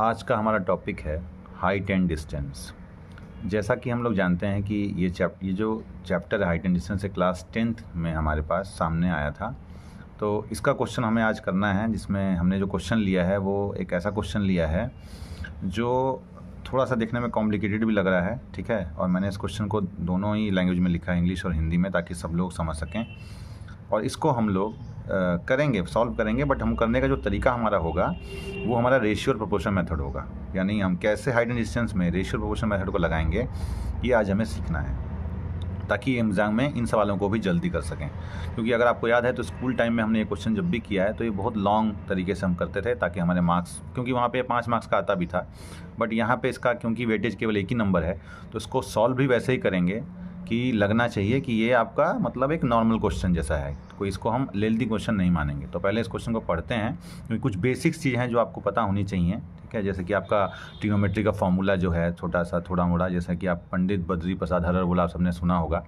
आज का हमारा टॉपिक है हाइट एंड डिस्टेंस। जैसा कि हम लोग जानते हैं कि ये जो चैप्टर है height and distance, class 10th में हमारे पास सामने आया था। तो इसका क्वेश्चन हमें आज करना है, जिसमें हमने जो क्वेश्चन लिया है वो एक ऐसा क्वेश्चन लिया है जो थोड़ा सा देखने में कॉम्प्लिकेटेड भी लग रहा है, ठीक है। और मैंने इस क्वेश्चन को दोनों ही लैंग्वेज में लिखा है, इंग्लिश और हिंदी में, ताकि सब लोग समझ सकें। और इसको हम लोग करेंगे, सॉल्व करेंगे, बट हम करने का जो तरीका हमारा होगा वो हमारा रेशियो और प्रोपोर्शन मेथड होगा। यानी हम कैसे हाइट एंड डिस्टेंस में रेशियो और प्रोपोर्शन मेथड को लगाएंगे, ये आज हमें सीखना है, ताकि एग्ज़ाम में इन सवालों को भी जल्दी कर सकें। क्योंकि अगर आपको याद है तो स्कूल टाइम में हमने ये क्वेश्चन जब भी किया है तो ये बहुत लॉन्ग तरीके से हम करते थे, ताकि हमारे मार्क्स, क्योंकि वहाँ पे 5 मार्क्स का आता भी था, बट यहाँ पे इसका क्योंकि वेटेज केवल एक ही नंबर है, तो इसको सॉल्व भी वैसे ही करेंगे कि लगना चाहिए कि ये आपका मतलब एक नॉर्मल क्वेश्चन जैसा है, कोई इसको हम लेंथी क्वेश्चन नहीं मानेंगे। तो पहले इस क्वेश्चन को पढ़ते हैं, क्योंकि कुछ बेसिक्स चीज़ हैं जो आपको पता होनी चाहिए, ठीक है। जैसे कि आपका ट्रिग्नोमेट्री का फॉर्मूला जो है छोटा सा थोड़ा मोड़ा, जैसा कि आप पंडित बद्री प्रसाद हरर बोला आप सबने सुना होगा,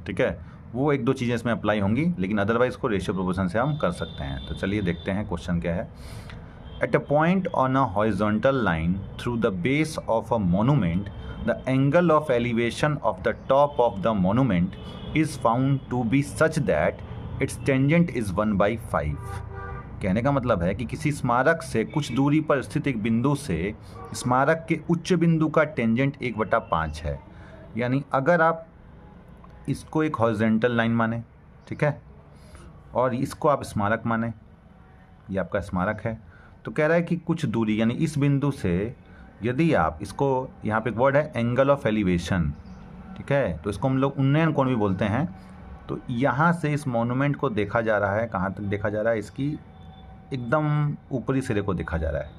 ठीक है। वो एक दो चीज़ें इसमें अप्लाई होंगी, लेकिन अदरवाइज़ को रेशियो प्रोपोर्शन से हम कर सकते हैं। तो चलिए देखते हैं क्वेश्चन क्या है। At a point on a horizontal line through the base of a monument, the angle of elevation of the top of the monument is found to be such that its tangent is 1/5। कहने का मतलब है कि किसी स्मारक से कुछ दूरी पर स्थित एक बिंदु से स्मारक के उच्च बिंदु का टेंजेंट 1/5 है। यानी अगर आप इसको एक हॉरिजॉन्टल लाइन माने, ठीक है, और इसको आप स्मारक माने, ये आपका स्मारक है, तो कह रहा है कि कुछ दूरी, यानी इस बिंदु से यदि आप इसको, यहाँ पे एक वर्ड है एंगल ऑफ एलिवेशन, ठीक है, तो इसको हम लोग उन्नयन कोण भी बोलते हैं। तो यहाँ से इस मोनूमेंट को देखा जा रहा है, कहाँ तक देखा जा रहा है, इसकी एकदम ऊपरी सिरे को देखा जा रहा है,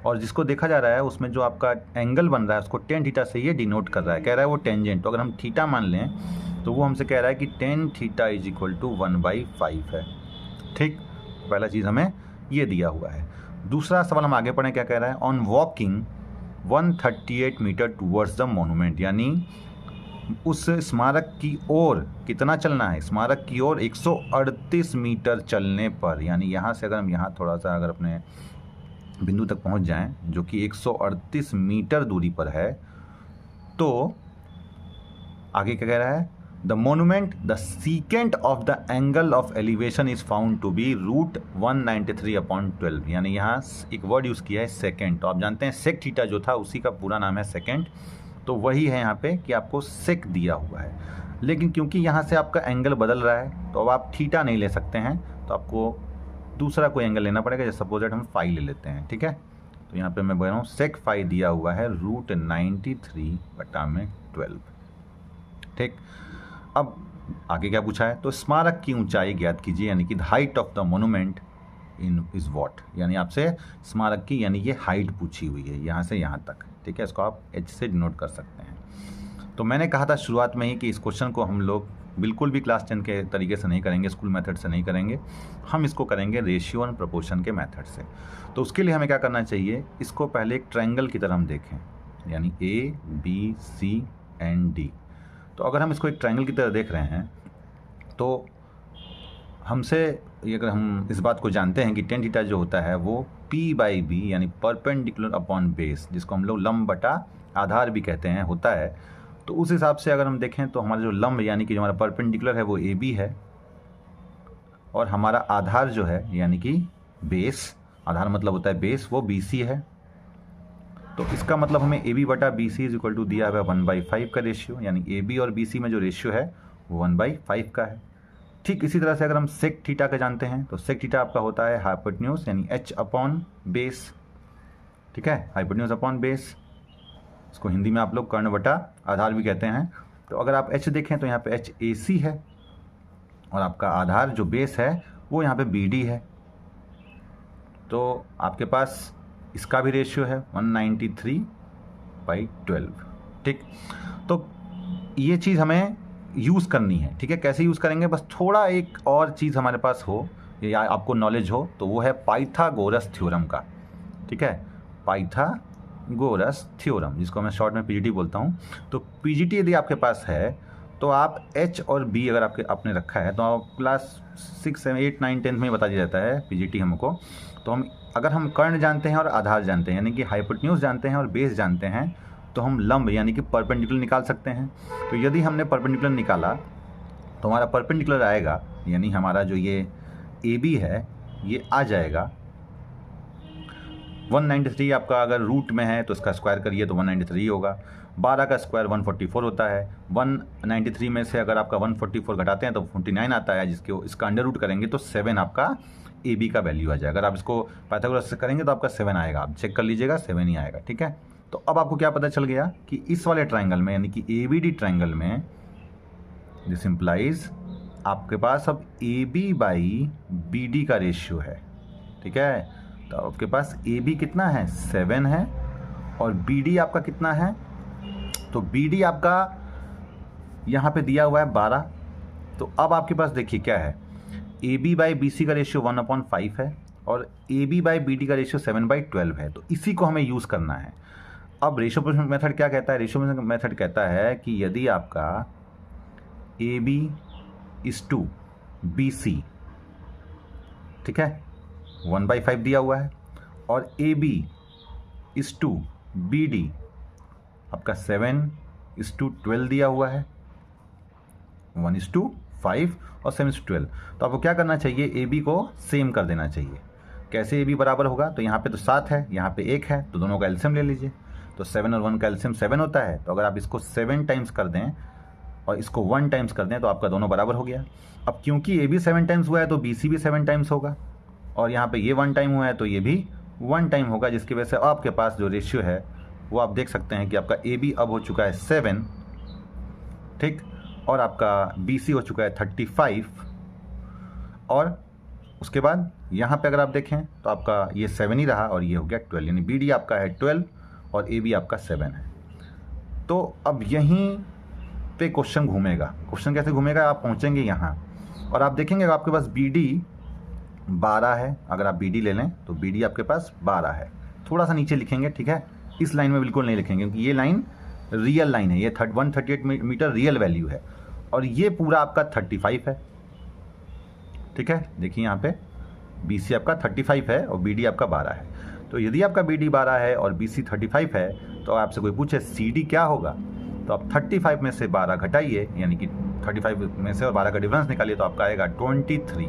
और जिसको देखा जा रहा है उसमें जो आपका एंगल बन रहा है उसको टेन थीटा से ये डिनोट कर रहा है, कह रहा है वो टेंजेंट। तो अगर हम थीटा मान लें तो वो हमसे कह रहा है कि tan theta is equal to 1/5 है, ठीक। पहला चीज़ हमें ये दिया हुआ है। दूसरा सवाल हम आगे पढ़ें, क्या कह रहा है। On walking 138 metre towards the monument, यानी उस स्मारक की ओर कितना चलना है, स्मारक की ओर 138 मीटर चलने पर, यानी यहाँ से अगर हम यहाँ थोड़ा सा अगर अपने बिंदु तक पहुँच जाएं जो कि 138 मीटर दूरी पर है, तो आगे क्या कह रहा है। The monument, the secant of the angle of elevation is found to be √193/12। यानी यहाँ एक वर्ड यूज़ किया है सेकेंड। तो आप जानते हैं सेक थीटा जो था उसी का पूरा नाम है सेकेंड, तो वही है यहाँ पे कि आपको सेक दिया हुआ है। लेकिन क्योंकि यहाँ से आपका एंगल बदल रहा है तो अब आप थीटा नहीं ले सकते हैं, तो आपको दूसरा कोई एंगल लेना पड़ेगा। जैसे सपोज दैट हम फाई ले लेते हैं, ठीक है। तो यहाँ पर मैं बोल रहा हूँ सेक फाई दिया हुआ है √93/12, ठीक। अब आगे क्या पूछा है, तो स्मारक की ऊंचाई ज्ञात कीजिए, यानी कि the height of the monument in is what, यानी आपसे स्मारक की यानी ये हाइट पूछी हुई है यहाँ से यहाँ तक, ठीक है। इसको आप एच से डिनोट कर सकते हैं। तो मैंने कहा था शुरुआत में ही कि इस क्वेश्चन को हम लोग बिल्कुल भी क्लास 10 के तरीके से नहीं करेंगे, स्कूल मेथड से नहीं करेंगे, हम इसको करेंगे रेशियो एंड प्रोपोर्शन के मेथड से। तो उसके लिए हमें क्या करना चाहिए, इसको पहले एक ट्रायंगल की तरह हम देखें, यानी ABCD। तो अगर हम इसको एक ट्रायंगल की तरह देख रहे हैं तो हमसे अगर हम इस बात को जानते हैं कि टेन थीटा जो होता है वो P/B यानी परपेंडिकुलर अपॉन बेस, जिसको हम लोग लंब बटा आधार भी कहते हैं, होता है। तो उस हिसाब से अगर हम देखें तो हमारा जो लंब यानी कि जो हमारा परपेंडिकुलर है वो AB है, और हमारा आधार जो है यानी कि बेस, आधार मतलब होता है बेस, वो BC है। तो इसका मतलब हमें AB/BC इज इक्वल टू दिया है 1/5 का रेशियो, यानी AB और BC में जो रेशियो है वो 1/5 का है। ठीक इसी तरह से अगर हम सेक थीटा का जानते हैं तो सेक थीटा आपका होता है हाइपोटेन्यूज यानी H/बेस, ठीक है, हाइपोटेन्यूज अपॉन बेस। इसको हिंदी में आप लोग कर्ण बटा आधार भी कहते हैं। तो अगर आप H देखें तो यहाँ पे HAC है, और आपका आधार जो बेस है वो यहाँ पे BD है। तो आपके पास इसका भी रेशियो है 193/12, ठीक। तो ये चीज़ हमें यूज़ करनी है, ठीक है। कैसे यूज़ करेंगे, बस थोड़ा एक और चीज़ हमारे पास हो या आपको नॉलेज हो, तो वो है पाइथागोरस थ्योरम का, ठीक है, पाइथागोरस थ्योरम, जिसको मैं शॉर्ट में PGT बोलता हूँ। तो PGT यदि आपके पास है तो आप H और B अगर आपने रखा है तो आप क्लास 6, 7, 8, 9, 10 में बता दिया जाता है PGT हमको। तो अगर हम कर्ण जानते हैं और आधार जानते हैं, यानी कि हाइपोटेन्यूज जानते हैं और बेस जानते हैं, तो हम लंब यानी कि परपेंडिकुलर निकाल सकते हैं। तो यदि हमने परपेंडिकुलर निकाला तो हमारा परपेंडिकुलर आएगा, यानी हमारा जो ये AB है ये आ जाएगा 193। आपका अगर रूट में है तो इसका स्क्वायर करिए तो 193 होगा। 12 का स्क्वायर 144 होता है। 193 में से अगर आपका 144 घटाते हैं तो 49 आता है, जिसके इसका अंडर रूट करेंगे तो 7 आपका AB का वैल्यू आ जाएगा। अगर आप इसको पाइथागोरस से करेंगे तो आपका 7 आएगा, आप चेक कर लीजिएगा 7 ही आएगा, ठीक है। तो अब आपको क्या पता चल गया कि इस वाले ट्राइंगल में यानी कि ABD ट्राइंगल में दिस इम्प्लाइज आपके पास अब AB/BD का रेशियो है, ठीक है। तो आपके पास AB कितना है 7 है और BD आपका कितना है, तो BD आपका यहाँ पे दिया हुआ है 12। तो अब आपके पास देखिए क्या है, AB/BC का रेशियो 1/5 है और AB/BD का रेशियो 7/12 है। तो इसी को हमें यूज़ करना है। अब रेशियो प्रोपोर्शन मेथड क्या कहता है, रेशियो मेथड कहता है कि यदि आपका AB/BC, ठीक है, 1/5 दिया हुआ है और AB/BD आपका 7/12 दिया हुआ है, 1/5 और 7/12। तो आपको क्या करना चाहिए, AB को सेम कर देना चाहिए। कैसे AB बराबर होगा, तो यहाँ पे तो 7 है, यहाँ पे 1 है, तो दोनों का एलसीएम ले लीजिए। तो 7 और 1 का एलसीएम 7 होता है। तो अगर आप इसको 7 टाइम्स कर दें और इसको 1 टाइम्स कर दें तो आपका दोनों बराबर हो गया। अब क्योंकि AB 7 टाइम्स हुआ है तो BC भी 7 टाइम्स होगा और यहाँ पे ये 1 टाइम हुआ है तो ये भी 1 टाइम होगा, जिसकी वजह से आपके पास जो रेशियो है वो आप देख सकते हैं कि आपका AB अब हो चुका है 7, ठीक, और आपका BC हो चुका है 35। और उसके बाद यहाँ पे अगर आप देखें तो आपका ये 7 ही रहा और ये हो गया 12, यानी BD आपका है 12 और AB आपका 7 है। तो अब यहीं पे क्वेश्चन घूमेगा। क्वेश्चन कैसे घूमेगा, आप पहुँचेंगे यहाँ और आप देखेंगे आपके पास BD 12 है। अगर आप BD ले लें तो BD आपके पास 12 है। थोड़ा सा नीचे लिखेंगे, ठीक है, इस लाइन में बिल्कुल नहीं लिखेंगे क्योंकि ये लाइन रियल लाइन है, ये 138 मीटर रियल वैल्यू है और ये पूरा आपका 35 है, ठीक है। देखिए यहाँ पे BC आपका 35 है और BD आपका 12 है। तो यदि आपका BD 12 है और BC 35 है तो आपसे कोई पूछे CD क्या होगा, तो आप 35 में से 12 घटाइए, यानी कि 35 में से और 12 का डिफरेंस निकालिए तो आपका आएगा 23।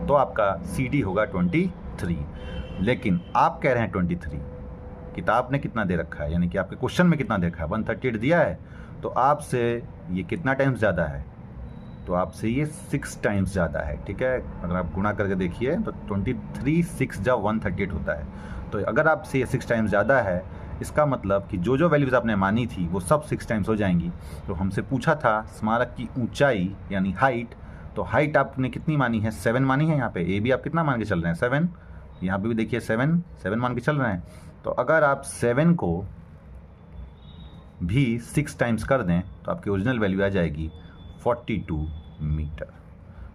तो आपका CD होगा 23। लेकिन आप कह रहे हैं 23, किताब ने कितना दे रखा है, यानी कि आपके क्वेश्चन में कितना देखा है, 138 दिया है। तो आपसे ये कितना टाइम्स ज़्यादा है, तो आपसे ये 6 टाइम्स ज़्यादा है, ठीक है। अगर आप गुणा करके देखिए तो 23 6 जा 138 होता है। तो अगर आपसे ये 6 टाइम्स ज़्यादा है, इसका मतलब कि जो वैल्यूज़ आपने मानी थी वो सब 6 टाइम्स हो जाएंगी। तो हमसे पूछा था स्मारक की ऊंचाई यानी हाइट, तो हाइट आपने कितनी मानी है, 7 मानी है। यहाँ पे AB आप कितना मान के चल रहे हैं, 7। यहाँ पे भी देखिए 7 मान के चल रहे हैं। तो अगर आप 7 को भी 6 टाइम्स कर दें तो आपकी ओरिजिनल वैल्यू आ जाएगी 42 मीटर।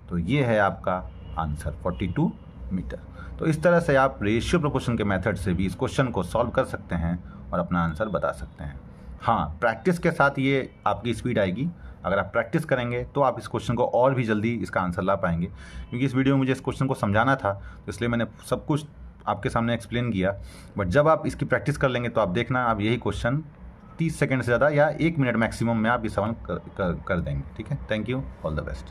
तो ये है आपका आंसर 42 मीटर। तो इस तरह से आप रेशियो प्रोपोर्शन के मेथड से भी इस क्वेश्चन को सॉल्व कर सकते हैं और अपना आंसर बता सकते हैं। हाँ, प्रैक्टिस के साथ ये आपकी स्पीड आएगी। अगर आप प्रैक्टिस करेंगे तो आप इस क्वेश्चन को और भी जल्दी इसका आंसर ला पाएंगे, क्योंकि इस वीडियो में मुझे इस क्वेश्चन को समझाना था तो इसलिए मैंने सब कुछ आपके सामने एक्सप्लेन किया। बट जब आप इसकी प्रैक्टिस कर लेंगे तो आप देखना, आप यही क्वेश्चन 30 सेकंड से ज़्यादा या 1 मिनट मैक्सिमम में आप ये सवाल कर देंगे, ठीक है। Thank you, all the best.